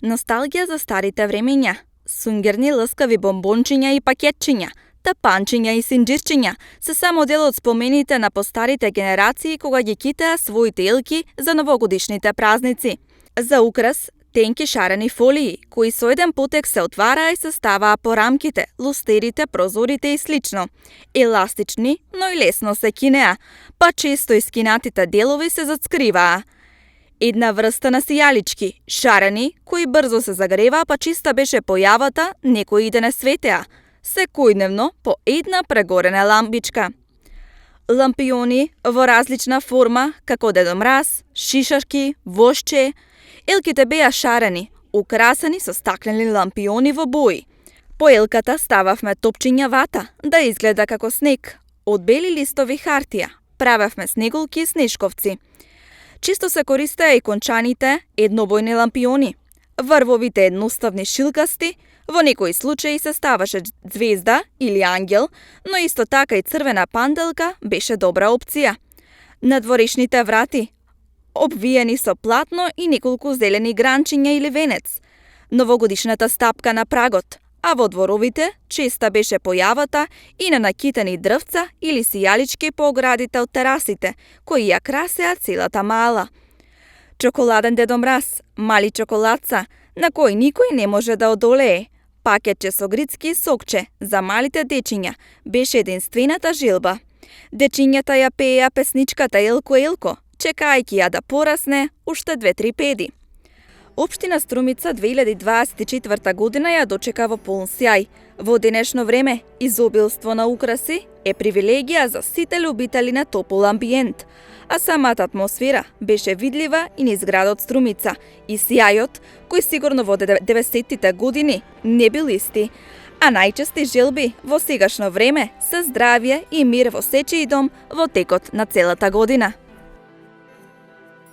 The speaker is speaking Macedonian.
Носталгија за старите времења, сунгерни ласкави бомбончиња и пакетчиња, тапанчиња и синџирчиња се само дел од спомените на постарите генерации кога ги китеа своите илки за новогодишните празници. За украс, тенки шарени фолии, кои со еден потек се отвараа и се ставаа по рамките, лустерите, прозорите и слично. Еластични, но и лесно се кинеа, па често и скинатите делови се зацкриваа. Една врста на сијалички, шарени, кои брзо се загреваа, па чиста беше појавата, некои и да не светеа. Секојдневно по една прегорена лампичка. Лампиони во различна форма, како Дедо Мраз, шишарки, вошче. Елките беа шарени, украсени со стаклени лампиони во бои. По елката стававме топчиња вата, да изгледа како снег. Од бели листови хартија правевме снеголки и снежковци. Често се користеа и кончаните еднобојни лампиони. Врвовите едноставни шилкасти, во некои случаи се ставаше звезда или ангел, но исто така и црвена панделка беше добра опција. На дворешните врати, обвиени со платно и неколку зелени гранчиња или венец. Новогодишната стапка на прагот, а во дворовите честа беше појавата и на накитени дрвца или сијалички по оградите од терасите, кои ја красеа целата мала. Чоколаден Дедо Мраз, мали чоколадца, на кој никој не може да одолее. Пакетче со грицки сокче за малите дечиња беше единствената желба. Дечињата ја пееа песничката Елко Елко, чекајќи ја да порасне уште 2-3 педи. Општина Струмица 2024 година ја дочека во полн сјај. Во денешно време, изобилство на украси е привилегија за сите љубители на топол амбиент, а самата атмосфера беше видлива и низ градот Струмица, и сјајот, кој сигурно во 90-тите години не бил исти, а најчести желби во сегашно време се здравје и мир во сечиј дом во текот на целата година.